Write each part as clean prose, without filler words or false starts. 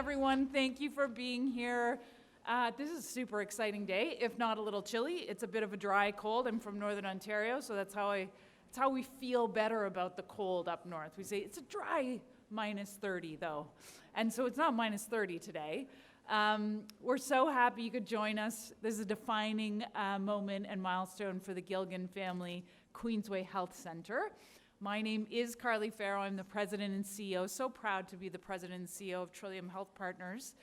everyone. Thank you for being here. This is a super exciting day, if not a little chilly. It's a bit of a dry cold. I'm from Northern Ontario, so that's how we feel better about the cold up north. We say it's a dry -30 though, and so it's not -30 today. We're so happy you could join us. This is a defining moment and milestone for the Gilgan Family Queensway Health Centre. My name is Carly Farrow. I'm the President and CEO. So proud to be the President and CEO of Trillium Health Partners.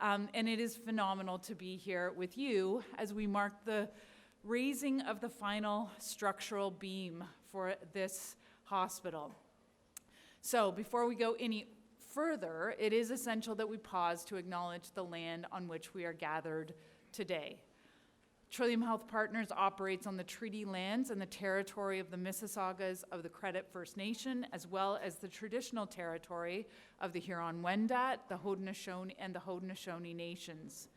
And it is phenomenal to be here with you as we mark the raising of the final structural beam for this hospital. So before we go any further, it is essential that we pause to acknowledge the land on which we are gathered today. Trillium Health Partners operates on the treaty lands and the territory of the Mississaugas of the Credit First Nation, as well as the traditional territory of the Huron-Wendat, the Haudenosaunee, and the Haudenosaunee nations.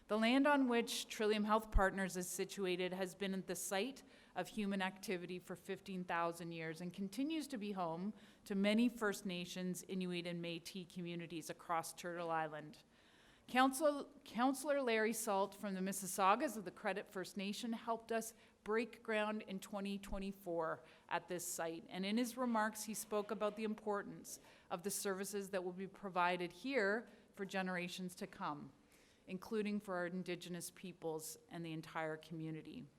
The land on which Trillium Health Partners is situated has been the site of human activity for 15,000 years and continues to be home to many First Nations, Inuit, and Métis communities across Turtle Island. Councillor Larry Salt from the Mississaugas of the Credit First Nation helped us break ground in 2024 at this site, and in his remarks he spoke about the importance of the services that will be provided here for generations to come, including for our Indigenous peoples and the entire community.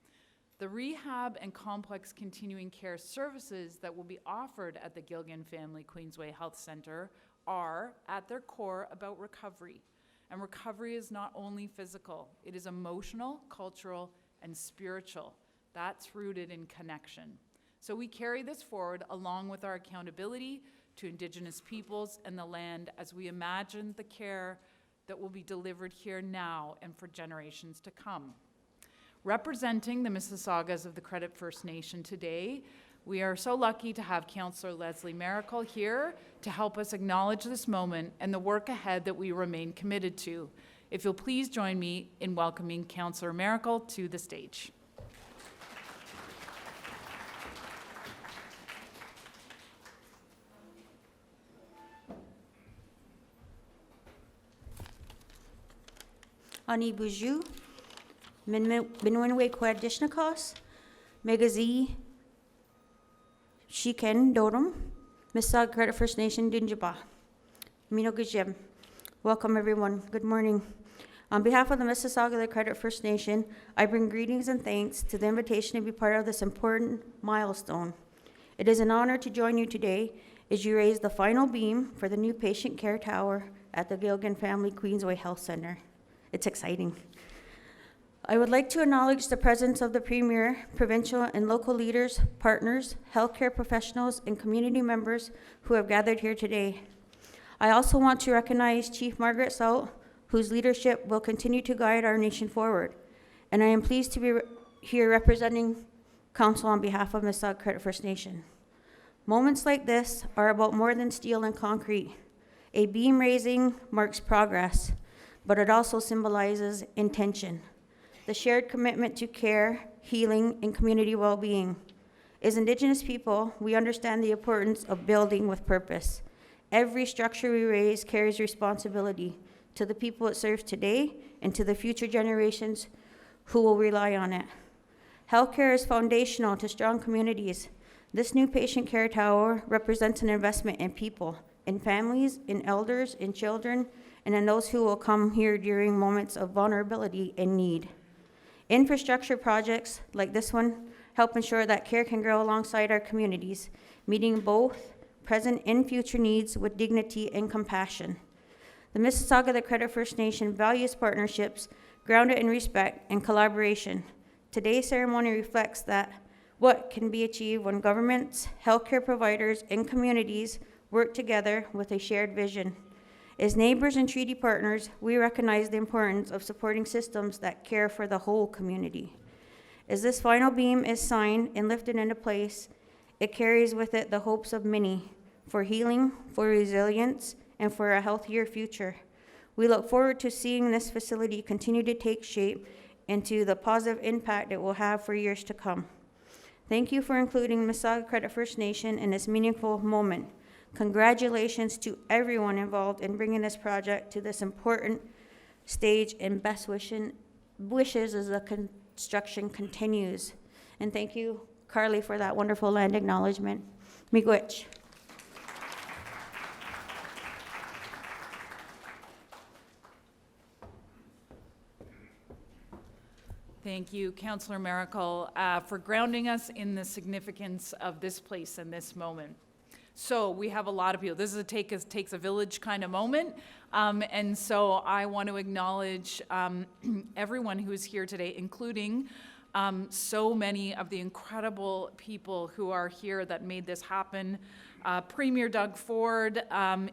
The rehab and complex continuing care services that will be offered at the Gilgan Family Queensway Health Centre are, at their core, about recovery. And recovery is not only physical, it is emotional, cultural, and spiritual. That's rooted in connection. So we carry this forward along with our accountability to Indigenous peoples and the land as we imagine the care that will be delivered here now and for generations to come. Representing the Mississaugas of the Credit First Nation today, we are so lucky to have Councillor Leslie Miracle here to help us acknowledge this moment and the work ahead that we remain committed to. If you'll please join me in welcoming Councillor Miracle to the stage. Ani Buju, Minwinwe Kwadishnikos, Megazi, Shiken Dorum, Mississauga Credit First Nation Dinjaba, Mino Gajim. Welcome everyone, good morning. On behalf of the Mississauga the Credit First Nation, I bring greetings and thanks to the invitation to be part of this important milestone. It is an honor to join you today as you raise the final beam for the new patient care tower at the Gilgan Family Queensway Health Centre. It's exciting. I would like to acknowledge the presence of the Premier, provincial and local leaders, partners, healthcare professionals, and community members who have gathered here today. I also want to recognize Chief Margaret Salt, whose leadership will continue to guide our nation forward. And I am pleased to be here representing Council on behalf of Mississauga Credit First Nation. Moments like this are about more than steel and concrete. A beam raising marks progress, but it also symbolizes intention. The shared commitment to care, healing, and community well-being. As Indigenous people, we understand the importance of building with purpose. Every structure we raise carries responsibility to the people it serves today and to the future generations who will rely on it. Healthcare is foundational to strong communities. This new patient care tower represents an investment in people, in families, in elders, in children, and in those who will come here during moments of vulnerability and need. Infrastructure projects like this one help ensure that care can grow alongside our communities, meeting both present and future needs with dignity and compassion. The Mississauga the Credit First Nation values partnerships grounded in respect and collaboration. Today's ceremony reflects that what can be achieved when governments, healthcare providers, and communities work together with a shared vision. As neighbors and treaty partners, we recognize the importance of supporting systems that care for the whole community. As this final beam is signed and lifted into place, it carries with it the hopes of many for healing, for resilience, and for a healthier future. We look forward to seeing this facility continue to take shape into the positive impact it will have for years to come. Thank you for including Mississauga Credit First Nation in this meaningful moment. Congratulations to everyone involved in bringing this project to this important stage, and best wishes as the construction continues. And thank you, Carly, for that wonderful land acknowledgement. Miigwech. Thank you, Councillor Miracle, for grounding us in the significance of this place and this moment. So we have a lot of people. This is a takes a village kind of moment. And so I want to acknowledge everyone who is here today, including so many of the incredible people who are here that made this happen. Premier Doug Ford,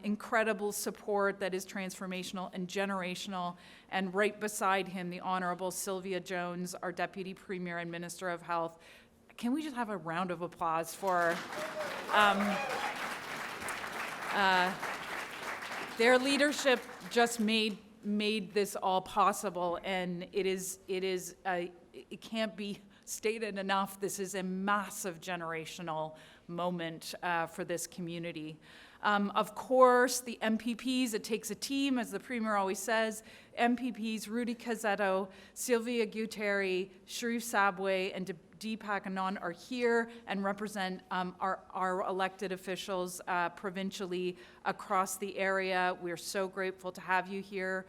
incredible support that is transformational and generational. And right beside him, the Honorable Sylvia Jones, our Deputy Premier and Minister of Health. Can we just have a round of applause for their leadership just made this all possible, and it can't be stated enough. This is a massive generational moment for this community. Of course, the MPPs, it takes a team, as the Premier always says. MPPs, Rudy Cazzetto, Sylvia Guterri, Sharif Sabwe, and Deepak Anand are here and represent our elected officials provincially across the area. We're so grateful to have you here.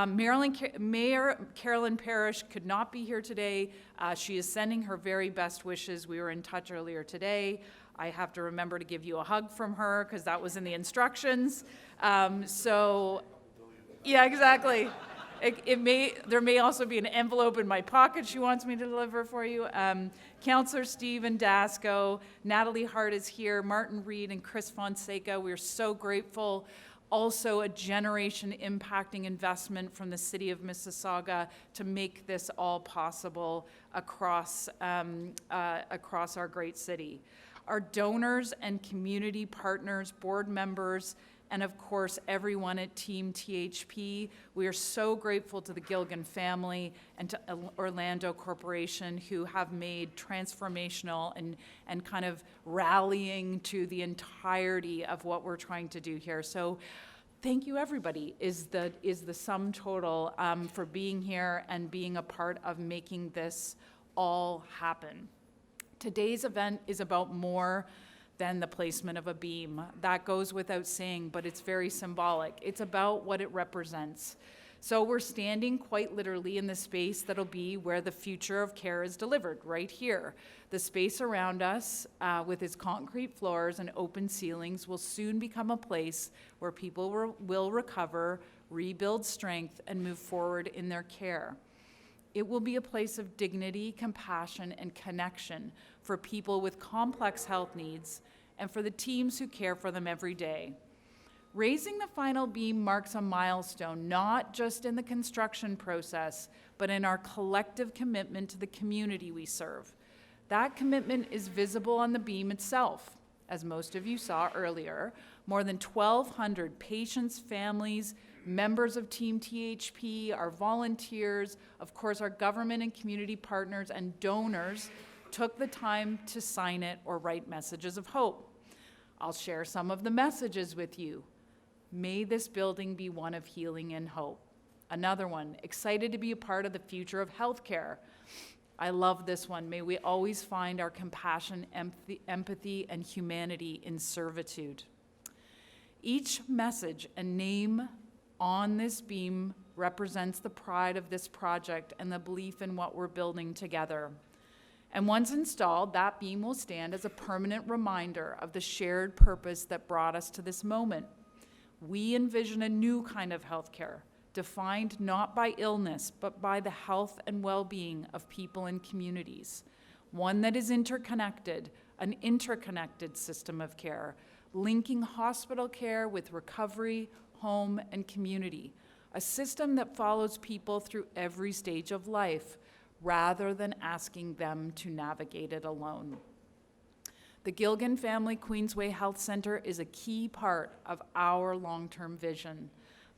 Mayor Carolyn Parrish could not be here today. She is sending her very best wishes. We were in touch earlier today. I have to remember to give you a hug from her because that was in the instructions. Yeah, exactly. There may also be an envelope in my pocket she wants me to deliver for you. Councillor Stephen Dasco, Natalie Hart is here, Martin Reed and Chris Fonseca. We're so grateful. Also a generation impacting investment from the city of Mississauga to make this all possible across our great city. Our donors and community partners, board members, and of course, everyone at Team THP. We are so grateful to the Gilgan family and to Orlando Corporation, who have made transformational and kind of rallying to the entirety of what we're trying to do here. So thank you, everybody, is the sum total for being here and being a part of making this all happen. Today's event is about more than the placement of a beam. That goes without saying, but it's very symbolic. It's about what it represents. So we're standing quite literally in the space that'll be where the future of care is delivered, right here. The space around us, with its concrete floors and open ceilings, will soon become a place where people will recover, rebuild strength, and move forward in their care. It will be a place of dignity, compassion, and connection for people with complex health needs and for the teams who care for them every day. Raising the final beam marks a milestone, not just in the construction process, but in our collective commitment to the community we serve. That commitment is visible on the beam itself. As most of you saw earlier, more than 1,200 patients, families, members of Team THP, our volunteers, of course our government and community partners and donors took the time to sign it or write messages of hope. I'll share some of the messages with you. May this building be one of healing and hope. Another one, excited to be a part of the future of healthcare. I love this one. May we always find our compassion, empathy, and humanity in servitude. Each message and name on this beam represents the pride of this project and the belief in what we're building together. And once installed, that beam will stand as a permanent reminder of the shared purpose that brought us to this moment. We envision a new kind of healthcare, defined not by illness, but by the health and well-being of people and communities. One that is interconnected, an interconnected system of care, linking hospital care with recovery, home, and community. A system that follows people through every stage of life, rather than asking them to navigate it alone. The Gilgan Family Queensway Health Centre is a key part of our long-term vision.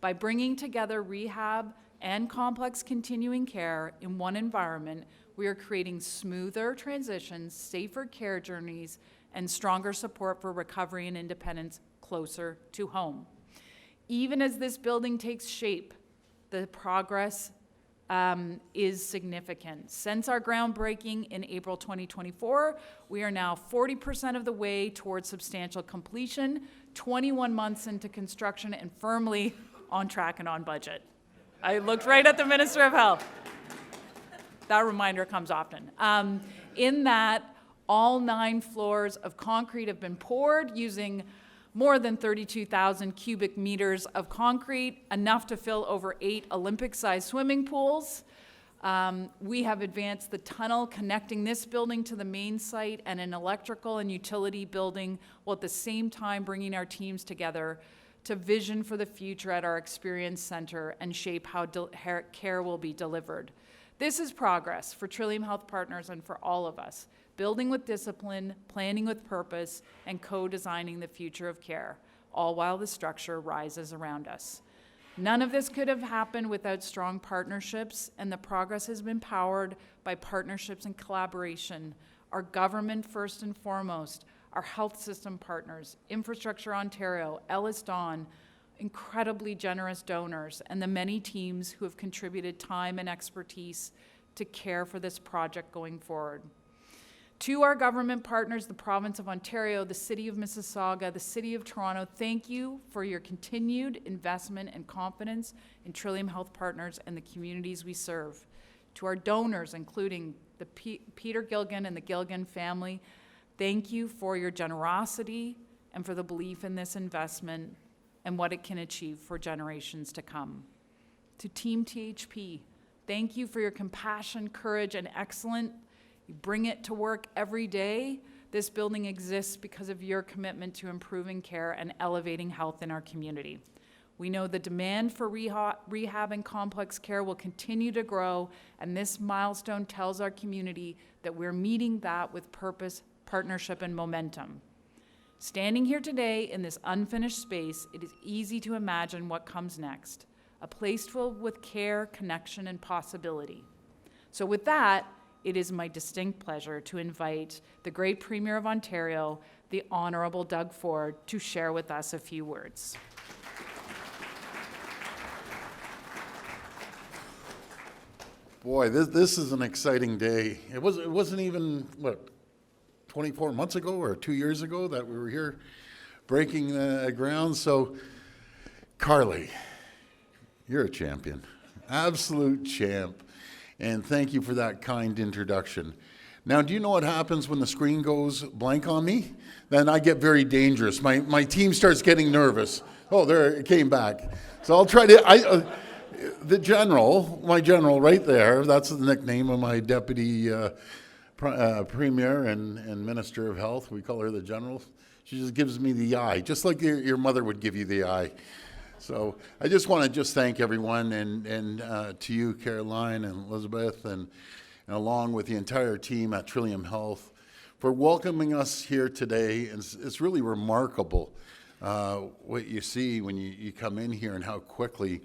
By bringing together rehab and complex continuing care in one environment, we are creating smoother transitions, safer care journeys, and stronger support for recovery and independence closer to home. Even as this building takes shape, the progress is significant. Since our groundbreaking in April 2024, we are now 40% of the way towards substantial completion, 21 months into construction, and firmly on track and on budget. I looked right at the Minister of Health. That reminder comes often. In that, all 9 floors of concrete have been poured using more than 32,000 cubic meters of concrete, enough to fill over 8 Olympic-sized swimming pools. We have advanced the tunnel connecting this building to the main site and an electrical and utility building, while at the same time bringing our teams together to vision for the future at our Experience Center and shape how care will be delivered. This is progress for Trillium Health Partners and for all of us, building with discipline, planning with purpose, and co-designing the future of care, all while the structure rises around us. None of this could have happened without strong partnerships, and the progress has been powered by partnerships and collaboration. Our government first and foremost, our health system partners, Infrastructure Ontario, Ellis Don, incredibly generous donors, and the many teams who have contributed time and expertise to care for this project going forward. To our government partners, the Province of Ontario, the City of Mississauga, the City of Toronto, thank you for your continued investment and confidence in Trillium Health Partners and the communities we serve. To our donors, including the Peter Gilgan and the Gilgan family, thank you for your generosity and for the belief in this investment and what it can achieve for generations to come. To Team THP, thank you for your compassion, courage, and excellence. You bring it to work every day. This building exists because of your commitment to improving care and elevating health in our community. We know the demand for rehab and complex care will continue to grow, and this milestone tells our community that we're meeting that with purpose, partnership, and momentum. Standing here today in this unfinished space, it is easy to imagine what comes next, a place filled with care, connection, and possibility. So with that, it is my distinct pleasure to invite the great Premier of Ontario, the Honourable Doug Ford, to share with us a few words. Boy, this is an exciting day. It wasn't even, 24 months ago or 2 years ago that we were here breaking the ground. So, Carly, you're a champion, absolute champ. And thank you for that kind introduction. Now, do you know what happens when the screen goes blank on me? Then I get very dangerous. My team starts getting nervous. Oh, there, it came back. So I'll try to, my general right there, that's the nickname of my deputy Premier and Minister of Health. We call her the General. She just gives me the eye, just like your mother would give you the eye. So I just want to thank everyone and to you, Caroline and Elizabeth, and along with the entire team at Trillium Health for welcoming us here today. And it's really remarkable what you see when you come in here and how quickly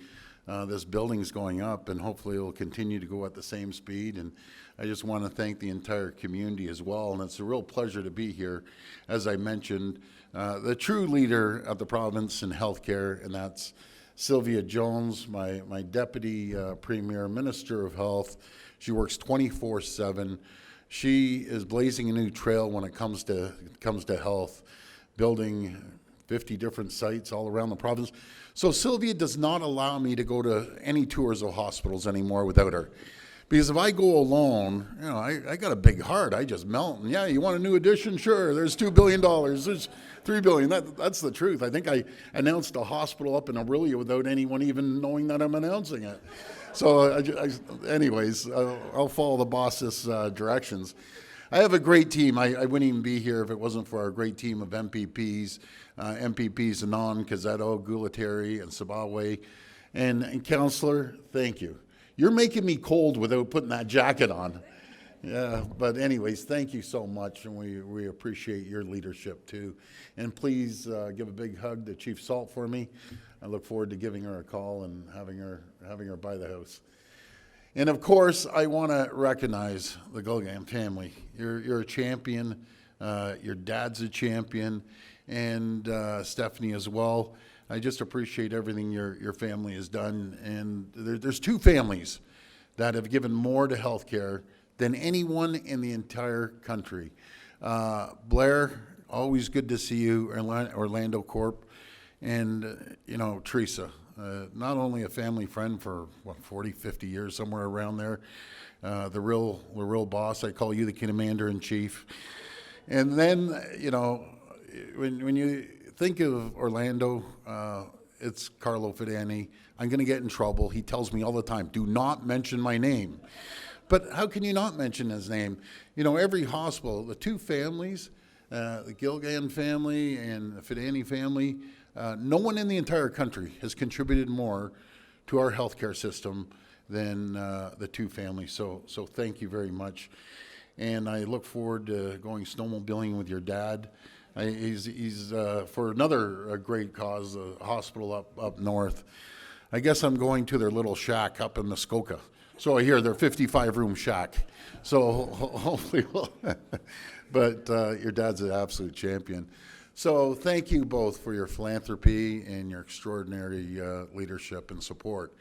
this building's going up, and hopefully it will continue to go at the same speed. And I just want to thank the entire community as well, and it's a real pleasure to be here. As I mentioned, the true leader of the province in healthcare, and that's Sylvia Jones, my deputy Premier, Minister of Health. She works 24/7. She is blazing a new trail when it comes to health, building 50 different sites all around the province. So Sylvia does not allow me to go to any tours of hospitals anymore without her. Because if I go alone, I got a big heart. I just melt. And yeah, you want a new addition? Sure. There's $2 billion. There's $3 billion. That's the truth. I think I announced a hospital up in Orillia without anyone even knowing that I'm announcing it. So anyways, I'll follow the boss's directions. I have a great team. I wouldn't even be here if it wasn't for our great team of MPPs. MPPs Anand, Cazzetto, Gulateri, and Sabawe. And Councillor, thank you. You're making me cold without putting that jacket on. Yeah, but anyways, thank you so much, and we appreciate your leadership too. And please give a big hug to Chief Salt for me. I look forward to giving her a call and having her by the house. And of course, I want to recognize the Gilgan family. You're a champion. Your dad's a champion. and Stephanie as well. I just appreciate everything your family has done. And there's two families that have given more to healthcare than anyone in the entire country. Blair, always good to see you, Orlando Corp, and Teresa, not only a family friend for 40, 50 years, somewhere around there, the real boss. I call you the commander in chief. And then when you think of Orlando, it's Carlo Fidani. I'm going to get in trouble. He tells me all the time, do not mention my name. But how can you not mention his name? Every hospital, the two families, the Gilgan family and the Fidani family, no one in the entire country has contributed more to our healthcare system than the two families. So thank you very much. And I look forward to going snowmobiling with your dad. He's for another great cause, a hospital up north. I guess I'm going to their little shack up in Muskoka. So I hear their 55-room shack. So hopefully but your dad's an absolute champion. So thank you both for your philanthropy and your extraordinary leadership and support.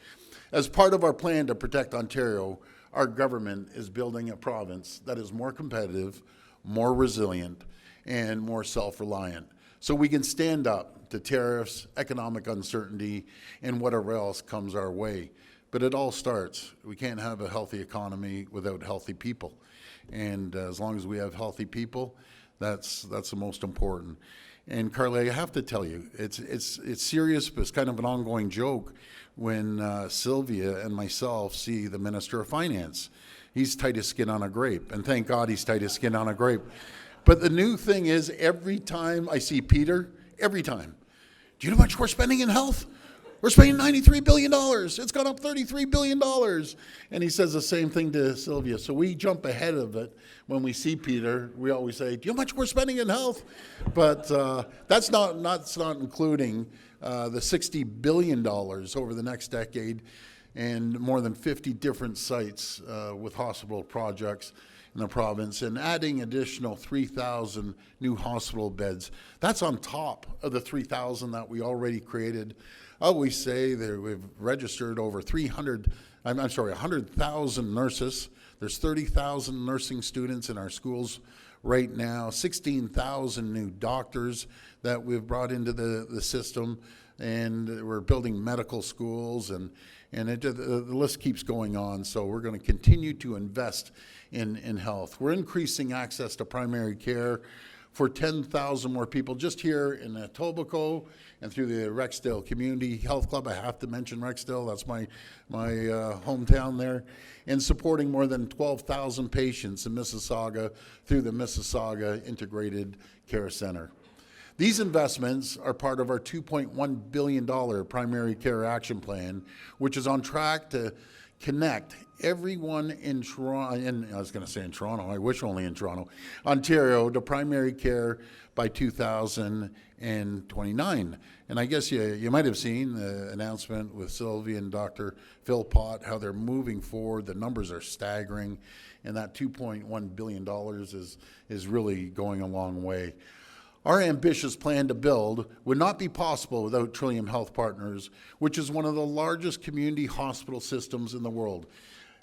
As part of our plan to protect Ontario, our government is building a province that is more competitive, more resilient, and more self-reliant, so we can stand up to tariffs, economic uncertainty, and whatever else comes our way. But it all starts. We can't have a healthy economy without healthy people. And as long as we have healthy people, that's the most important. And Carly, I have to tell you, it's serious, but it's kind of an ongoing joke when Sylvia and myself see the Minister of Finance. He's tight as skin on a grape, and thank God he's tight as skin on a grape. But the new thing is, every time I see Peter, every time, do you know how much we're spending in health? We're spending $93 billion. It's gone up $33 billion. And he says the same thing to Sylvia. So we jump ahead of it. When we see Peter, we always say, do you know how much we're spending in health? But that's not including the $60 billion over the next decade and more than 50 different sites with hospital projects in the province, and adding additional 3,000 new hospital beds. That's on top of the 3,000 that we already created. I always say that we've registered over 100,000 nurses. There's 30,000 nursing students in our schools right now, 16,000 new doctors that we've brought into the system, and we're building medical schools, and the list keeps going on. So we're going to continue to invest in health. We're increasing access to primary care for 10,000 more people just here in Etobicoke and through the Rexdale Community Health Club. I have to mention Rexdale, that's my hometown there, and supporting more than 12,000 patients in Mississauga through the Mississauga Integrated Care Center. These investments are part of our $2.1 billion primary care action plan, which is on track to connect everyone in Toronto, I was going to say in Toronto, I wish only in Toronto, Ontario, to primary care by 2029. And I guess you might have seen the announcement with Sylvie and Dr. Phil Pott, how they're moving forward. The numbers are staggering, and that $2.1 billion is really going a long way. Our ambitious plan to build would not be possible without Trillium Health Partners, which is one of the largest community hospital systems in the world.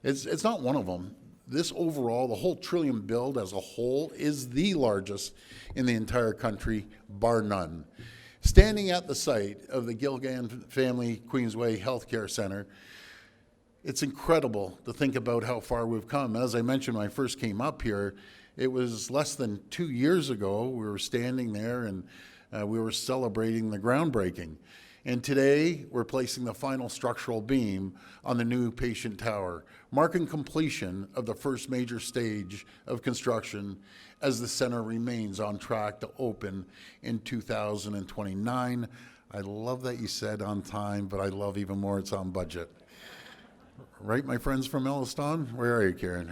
It's not one of them. This overall, the whole Trillium build as a whole, is the largest in the entire country, bar none. Standing at the site of the Gilgan Family Queensway Healthcare Center, it's incredible to think about how far we've come. As I mentioned when I first came up here, it was less than 2 years ago we were standing there and we were celebrating the groundbreaking. And today we're placing the final structural beam on the new patient tower, marking completion of the first major stage of construction as the center remains on track to open in 2029. I love that you said on time, but I love even more it's on budget. Right, my friends from Elliston? Where are you, Karen?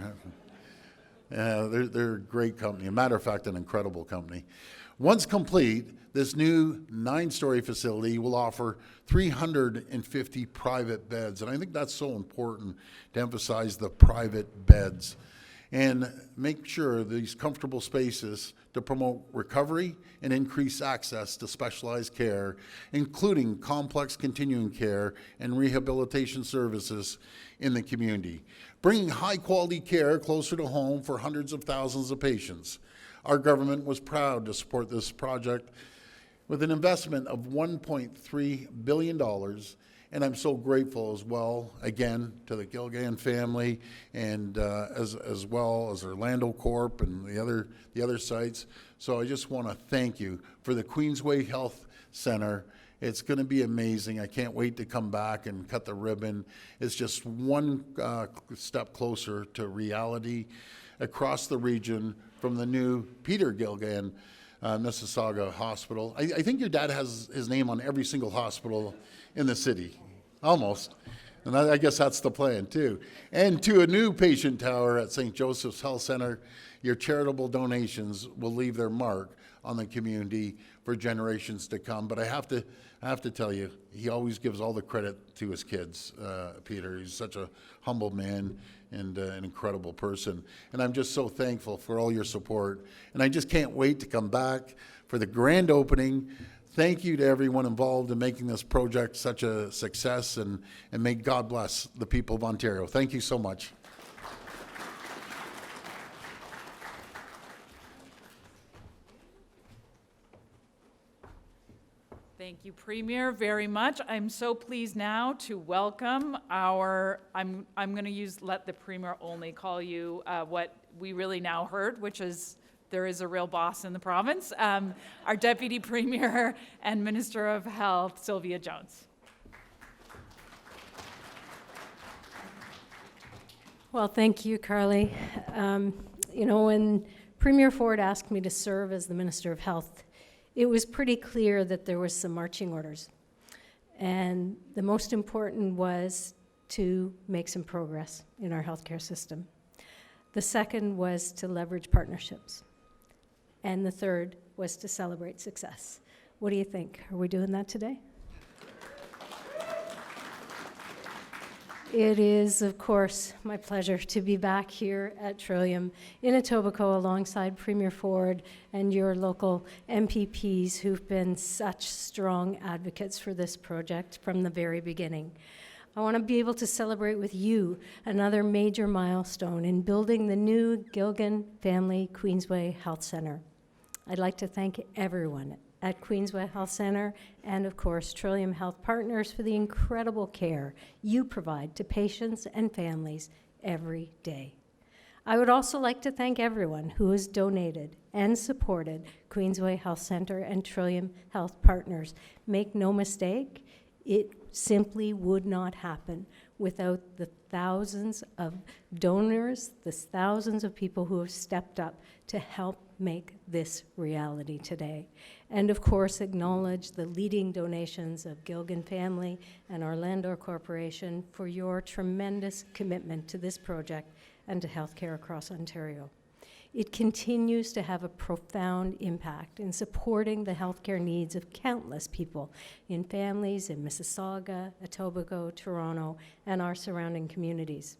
They're a great company. A matter of fact, an incredible company. Once complete, this new 9-story facility will offer 350 private beds. And I think that's so important to emphasize the private beds. and make sure these comfortable spaces to promote recovery and increase access to specialized care, including complex continuing care and rehabilitation services in the community, bringing high-quality care closer to home for hundreds of thousands of patients. Our government was proud to support this project with an investment of $1.3 billion, and I'm so grateful as well, again, to the Gilgan family and as well as Orlando Corp and the other sites. So I just want to thank you for the Queensway Health Center. It's going to be amazing. I can't wait to come back and cut the ribbon. It's just one step closer to reality across the region from the new Peter Gilgan Mississauga Hospital. I think your dad has his name on every single hospital in the city, almost. And I guess that's the plan too. And to a new patient tower at St. Joseph's Health Center, your charitable donations will leave their mark on the community for generations to come. But I have to tell you, he always gives all the credit to his kids, Peter. He's such a humble man and an incredible person. And I'm just so thankful for all your support. And I just can't wait to come back for the grand opening. Thank you to everyone involved in making this project such a success, and may God bless the people of Ontario. Thank you so much. Thank you, Premier, very much. I'm so pleased now to welcome I'm going to let the Premier only call you what we really now heard, which is there is a real boss in the province, our Deputy Premier and Minister of Health, Sylvia Jones. Well, thank you, Carly. When Premier Ford asked me to serve as the Minister of Health, it was pretty clear that there was some marching orders. And the most important was to make some progress in our healthcare system. The second was to leverage partnerships. And the third was to celebrate success. What do you think? Are we doing that today? It is, of course, my pleasure to be back here at Trillium in Etobicoke alongside Premier Ford and your local MPPs who've been such strong advocates for this project from the very beginning. I want to be able to celebrate with you another major milestone in building the new Gilgan Family Queensway Health Centre. I'd like to thank everyone at Queensway Health Centre and, of course, Trillium Health Partners for the incredible care you provide to patients and families every day. I would also like to thank everyone who has donated and supported Queensway Health Centre and Trillium Health Partners. Make no mistake, it simply would not happen without the thousands of donors, the thousands of people who have stepped up to help make this reality today. And of course, acknowledge the leading donations of Gilgan Family and Orlando Corporation for your tremendous commitment to this project and to healthcare across Ontario. It continues to have a profound impact in supporting the healthcare needs of countless people in families in Mississauga, Etobicoke, Toronto, and our surrounding communities.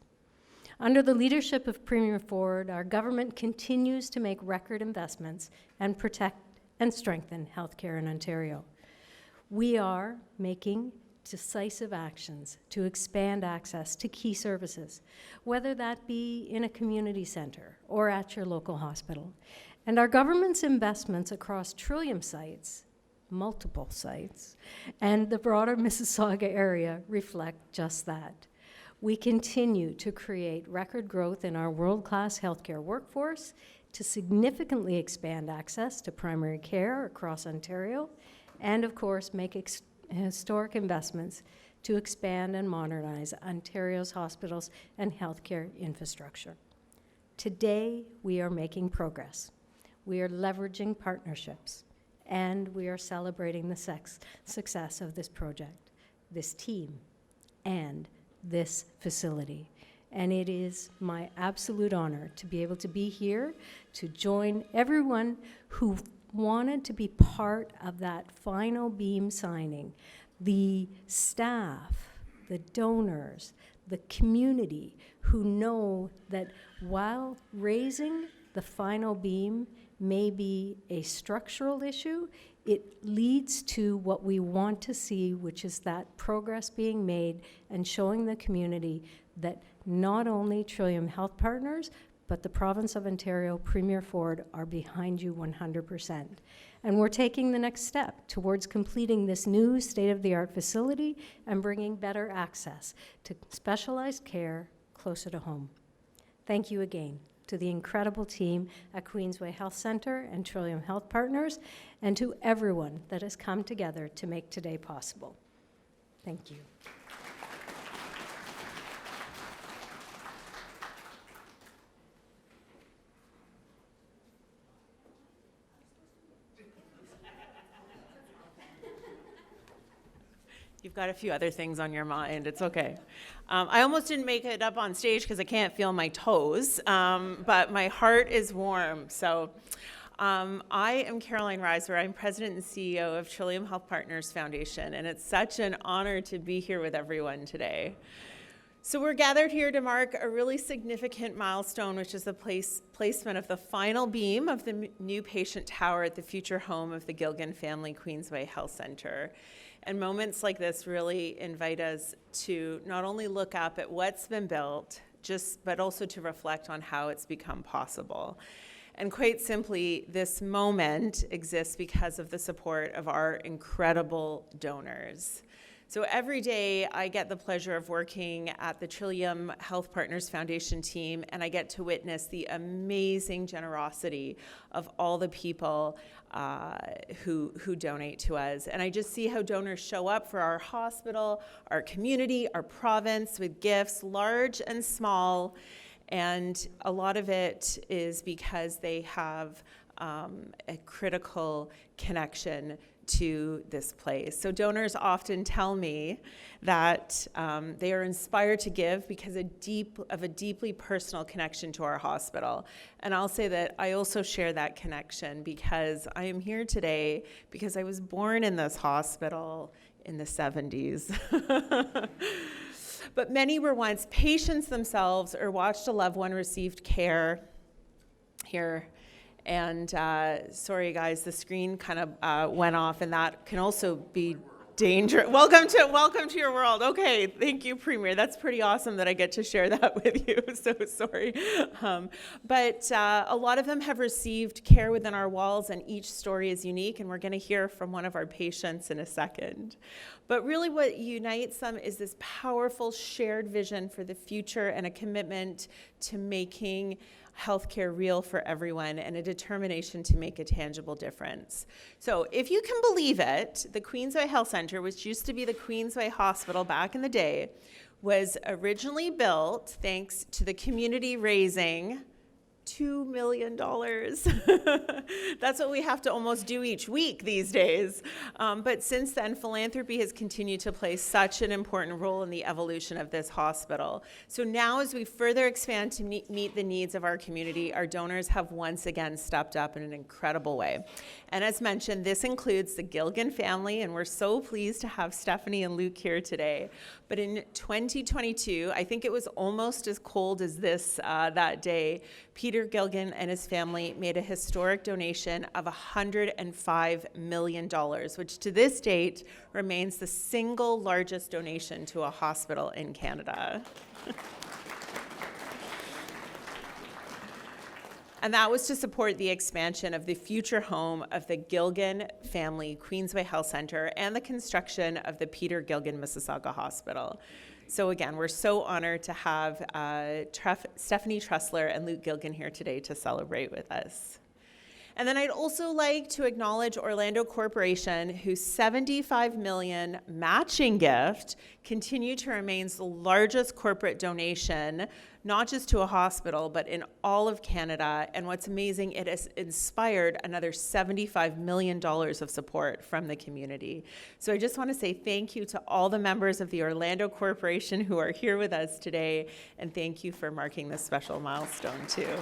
Under the leadership of Premier Ford, our government continues to make record investments and protect and strengthen healthcare in Ontario. We are making decisive actions to expand access to key services, whether that be in a community centre or at your local hospital. And our government's investments across Trillium sites, multiple sites, and the broader Mississauga area reflect just that. We continue to create record growth in our world-class healthcare workforce to significantly expand access to primary care across Ontario, and of course, make historic investments to expand and modernize Ontario's hospitals and healthcare infrastructure. Today, we are making progress. We are leveraging partnerships, and we are celebrating the success of this project, this team, and this facility. And it is my absolute honor to be able to be here to join everyone who wanted to be part of that final beam signing, the staff, the donors, the community, who know that while raising the final beam may be a structural issue, it leads to what we want to see, which is that progress being made and showing the community that not only Trillium Health Partners, but the province of Ontario, Premier Ford, are behind you 100%. And we're taking the next step towards completing this new state-of-the-art facility and bringing better access to specialized care closer to home. Thank you again to the incredible team at Queensway Health Centre and Trillium Health Partners, and to everyone that has come together to make today possible. Thank you. You've got a few other things on your mind. It's okay. I almost didn't make it up on stage because I can't feel my toes, but my heart is warm. So I am Caroline Reiser. I'm president and CEO of Trillium Health Partners Foundation, and it's such an honor to be here with everyone today. So we're gathered here to mark a really significant milestone, which is the placement of the final beam of the new patient tower at the future home of the Gilgan Family Queensway Health Centre. And moments like this really invite us to not only look up at what's been built, but also to reflect on how it's become possible. And quite simply, this moment exists because of the support of our incredible donors. So every day I get the pleasure of working at the Trillium Health Partners Foundation team, and I get to witness the amazing generosity of all the people who donate to us. And I just see how donors show up for our hospital, our community, our province with gifts, large and small. And a lot of it is because they have a critical connection to this place. So donors often tell me that they are inspired to give because of a deeply personal connection to our hospital. And I'll say that I also share that connection because I am here today because I was born in this hospital in the 70s. But many were once patients themselves or watched a loved one receive care here. And sorry, guys, the screen kind of went off, and that can also be dangerous. Welcome to your world. Okay, thank you, Premier. That's pretty awesome that I get to share that with you. So sorry. But a lot of them have received care within our walls, and each story is unique, and we're going to hear from one of our patients in a second. But really what unites them is this powerful shared vision for the future and a commitment to making healthcare real for everyone and a determination to make a tangible difference. So if you can believe it, the Queensway Health Centre, which used to be the Queensway Hospital back in the day, was originally built thanks to the community raising $2 million. That's what we have to almost do each week these days. But since then, philanthropy has continued to play such an important role in the evolution of this hospital. So now as we further expand to meet the needs of our community, our donors have once again stepped up in an incredible way. And as mentioned, this includes the Gilgan family, and we're so pleased to have Stephanie and Luke here today. But in 2022, I think it was almost as cold as this that day, Peter Gilgan and his family made a historic donation of $105 million, which to this date remains the single largest donation to a hospital in Canada. And that was to support the expansion of the future home of the Gilgan Family Queensway Health Centre and the construction of the Peter Gilgan Mississauga Hospital. So again, we're so honored to have Stephanie Trussler and Luke Gilgan here today to celebrate with us. And then I'd also like to acknowledge Orlando Corporation, whose $75 million matching gift continued to remain the largest corporate donation, not just to a hospital, but in all of Canada. And what's amazing, it has inspired another $75 million of support from the community. So I just want to say thank you to all the members of the Orlando Corporation who are here with us today, and thank you for marking this special milestone too.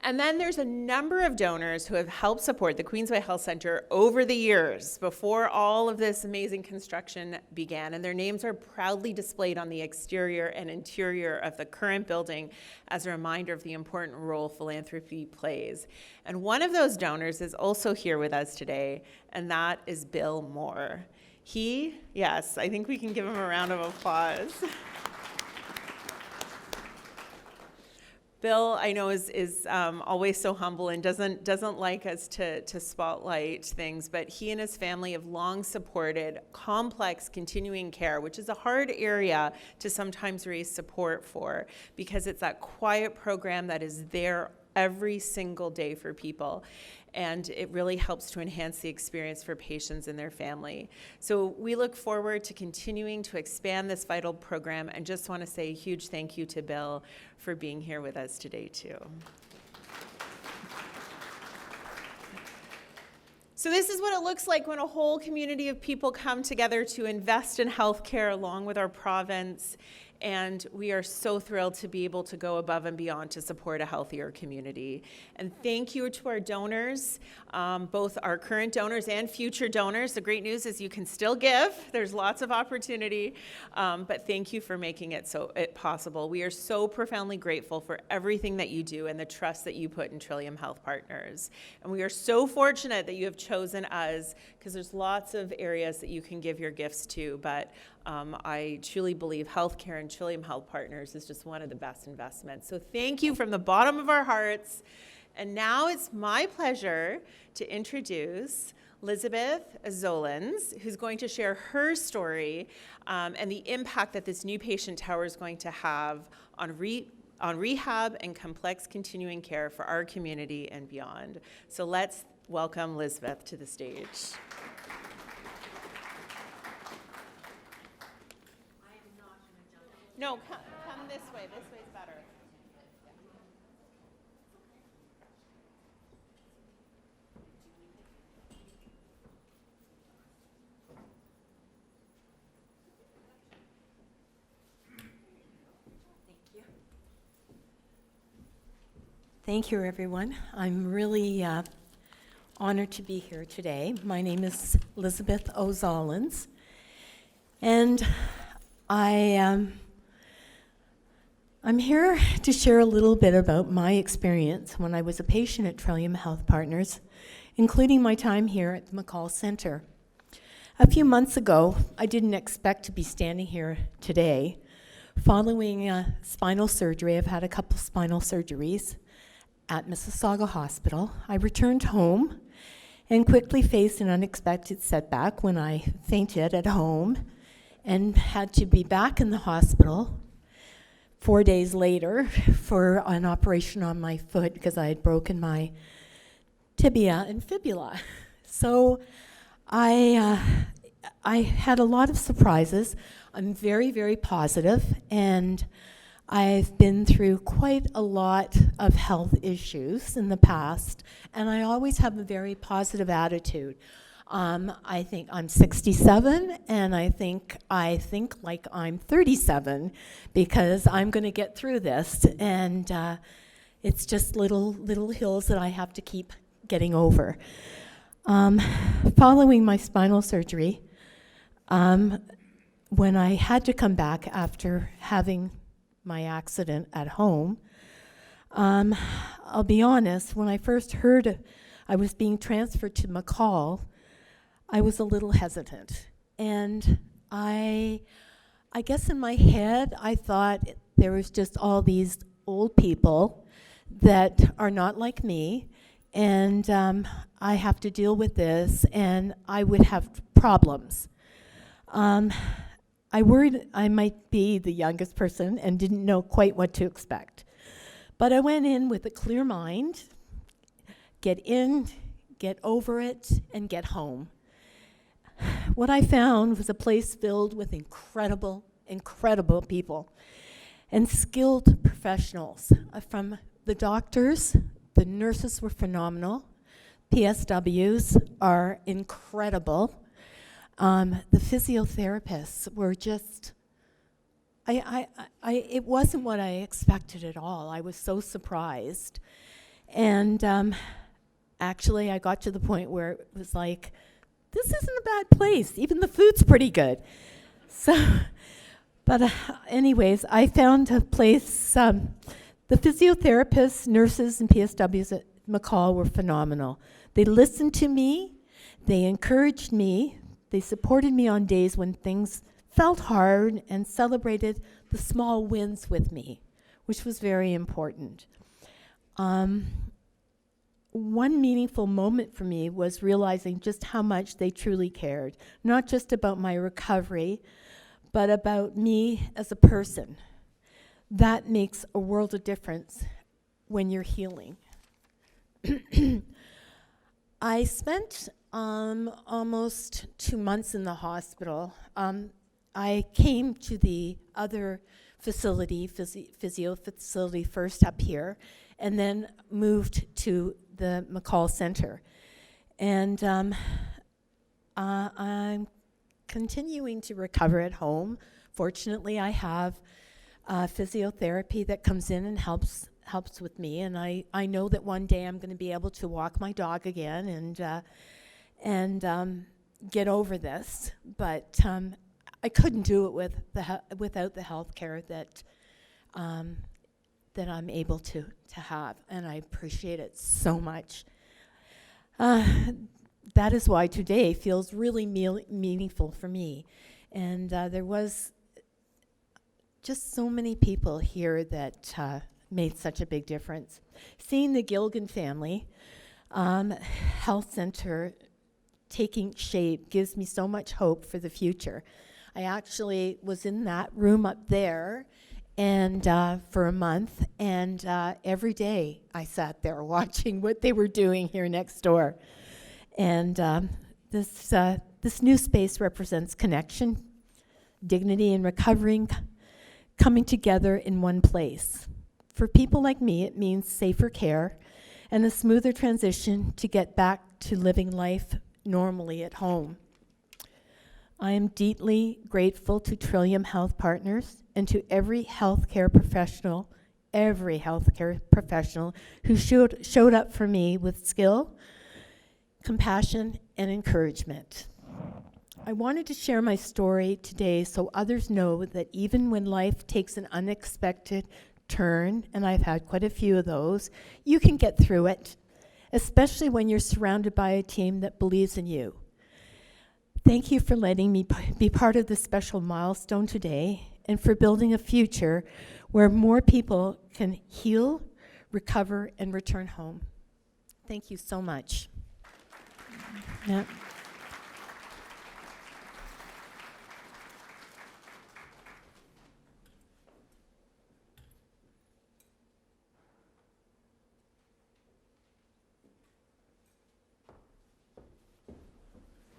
And then there's a number of donors who have helped support the Queensway Health Centre over the years before all of this amazing construction began. And their names are proudly displayed on the exterior and interior of the current building as a reminder of the important role philanthropy plays. And one of those donors is also here with us today, and that is Bill Moore. Yes, I think we can give him a round of applause. Bill, I know, is always so humble and doesn't like us to spotlight things, but he and his family have long supported complex continuing care, which is a hard area to sometimes raise support for, because it's that quiet program that is there every single day for people. And it really helps to enhance the experience for patients and their family. So we look forward to continuing to expand this vital program, and just want to say a huge thank you to Bill for being here with us today too. So this is what it looks like when a whole community of people come together to invest in healthcare along with our province. And we are so thrilled to be able to go above and beyond to support a healthier community. And thank you to our donors, both our current donors and future donors. The great news is you can still give. There's lots of opportunity, but thank you for making it possible. We are so profoundly grateful for everything that you do and the trust that you put in Trillium Health Partners. And we are so fortunate that you have chosen us, because there's lots of areas that you can give your gifts to, but I truly believe healthcare and Trillium Health Partners is just one of the best investments. So thank you from the bottom of our hearts. And now it's my pleasure to introduce Elizabeth Zolens, who's going to share her story and the impact that this new patient tower is going to have on rehab and complex continuing care for our community and beyond. So let's welcome Elizabeth to the stage. No, come this way. This way's better. Thank you, everyone. I'm really honored to be here today. My name is Elizabeth O'Zolens, and I'm here to share a little bit about my experience when I was a patient at Trillium Health Partners, including my time here at the McCall Center. A few months ago, I didn't expect to be standing here today. Following spinal surgery, I've had a couple spinal surgeries at Mississauga Hospital. I returned home and quickly faced an unexpected setback when I fainted at home and had to be back in the hospital 4 days later for an operation on my foot because I had broken my tibia and fibula. So I had a lot of surprises. I'm very, very positive, and I've been through quite a lot of health issues in the past, and I always have a very positive attitude. I think I'm 67, and I think like I'm 37, because I'm going to get through this, and it's just little hills that I have to keep getting over. Following my spinal surgery, when I had to come back after having my accident at home, I'll be honest, when I first heard I was being transferred to McCall, I was a little hesitant. And I guess in my head, I thought there was just all these old people that are not like me, and I have to deal with this, and I would have problems. I worried I might be the youngest person and didn't know quite what to expect. But I went in with a clear mind, get in, get over it, and get home. What I found was a place filled with incredible people and skilled professionals. From the doctors, the nurses were phenomenal. PSWs are incredible. The physiotherapists were just, it wasn't what I expected at all. I was so surprised. And actually, I got to the point where it was like, this isn't a bad place. Even the food's pretty good. So, but anyways, I found a place. The physiotherapists, nurses, and PSWs at McCall were phenomenal. They listened to me. They encouraged me. They supported me on days when things felt hard and celebrated the small wins with me, which was very important. One meaningful moment for me was realizing just how much they truly cared, not just about my recovery, but about me as a person. That makes a world of difference when you're healing. I spent almost 2 months in the hospital. I came to the other facility, physio facility first up here, and then moved to the McCall Center. And I'm continuing to recover at home. Fortunately, I have physiotherapy that comes in and helps with me, and I know that one day I'm going to be able to walk my dog again and get over this. But I couldn't do it without the health care that I'm able to have, and I appreciate it so much. That is why today feels really meaningful for me. And there was just so many people here that made such a big difference. Seeing the Gilgan family health center taking shape gives me so much hope for the future. I actually was in that room up there and for a month, and every day I sat there watching what they were doing here next door. And this new space represents connection, dignity, and recovering coming together in one place. For people like me, it means safer care and a smoother transition to get back to living life normally at home. I am deeply grateful to Trillium Health Partners and to every healthcare professional who showed up for me with skill, compassion, and encouragement. I wanted to share my story today so others know that even when life takes an unexpected turn, and I've had quite a few of those, you can get through it, especially when you're surrounded by a team that believes in you. Thank you for letting me be part of this special milestone today and for building a future where more people can heal, recover, and return home. Thank you so much. Yeah.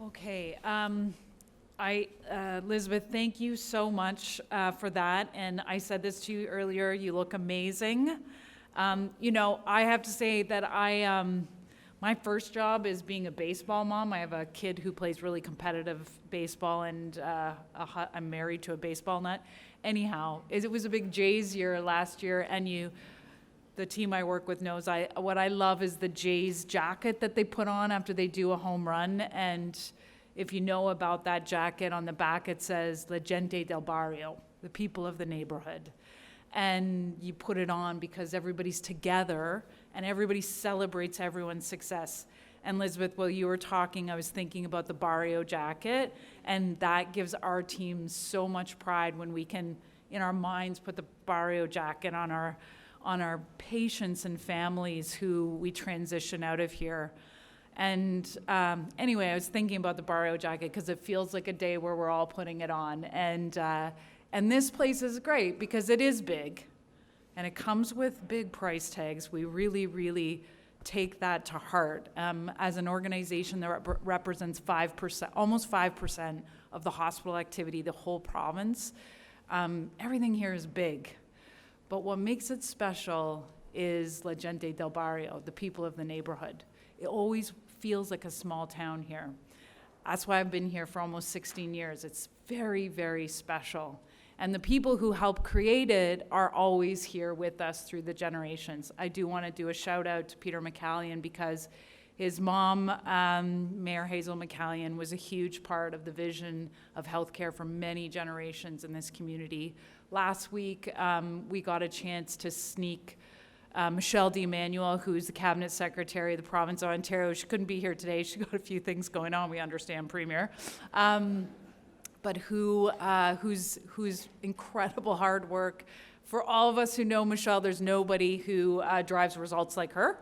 Okay, Elizabeth, thank you so much for that. And I said this to you earlier, you look amazing. You know, I have to say that my first job is being a baseball mom. I have a kid who plays really competitive baseball, and I'm married to a baseball nut. Anyhow, it was a big Jays year last year, and the team I work with knows what I love is the Jays jacket that they put on after they do a home run. And if you know about that jacket, on the back it says La Gente del Barrio, the people of the neighborhood. And you put it on because everybody's together and everybody celebrates everyone's success. And Elizabeth, while you were talking, I was thinking about the Barrio jacket, and that gives our team so much pride when we can, in our minds, put the Barrio jacket on our patients and families who we transition out of here. And anyway, I was thinking about the Barrio jacket because it feels like a day where we're all putting it on. And this place is great because it is big, and it comes with big price tags. We really, really take that to heart. As an organization that represents 5%, almost 5% of the hospital activity, the whole province, everything here is big. But what makes it special is La Gente del Barrio, the people of the neighborhood. It always feels like a small town here. That's why I've been here for almost 16 years. It's very, very special. And the people who helped create it are always here with us through the generations. I do want to do a shout out to Peter McCallion because his mom, Mayor Hazel McCallion, was a huge part of the vision of healthcare for many generations in this community. Last week, we got a chance to sneak Michelle D'Emmanuel, who's the Cabinet Secretary of the Province of Ontario. She couldn't be here today. She got a few things going on, we understand, Premier. But whose incredible hard work. For all of us who know Michelle, there's nobody who drives results like her.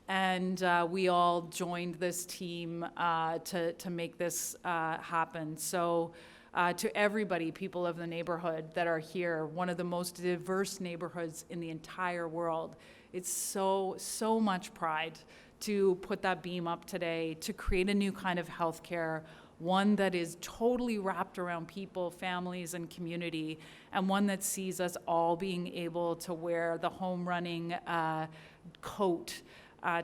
And we all joined this team to make this happen. So to everybody, people of the neighborhood that are here, one of the most diverse neighborhoods in the entire world, it's so much pride to put that beam up today, to create a new kind of healthcare, one that is totally wrapped around people, families, and community, and one that sees us all being able to wear the home running coat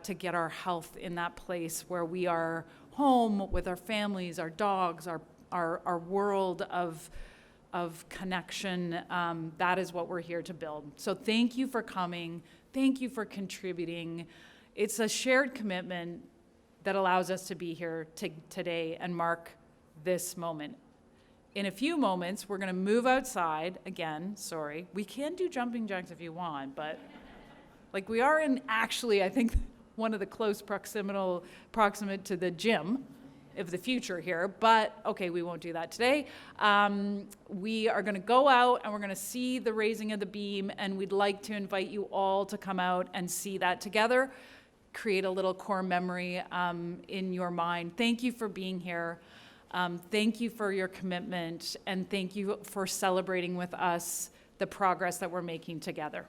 to get our health in that place where we are home with our families, our dogs, our world of connection. That is what we're here to build. So thank you for coming. Thank you for contributing. It's a shared commitment that allows us to be here today and mark this moment. In a few moments, we're going to move outside again. Sorry. We can do jumping jacks if you want, but like we are in actually, I think, one of the close proximate to the gym of the future here, but okay, we won't do that today. We are going to go out and we're going to see the raising of the beam, and we'd like to invite you all to come out and see that together. Create a little core memory in your mind. Thank you for being here. Thank you for your commitment, and thank you for celebrating with us the progress that we're making together.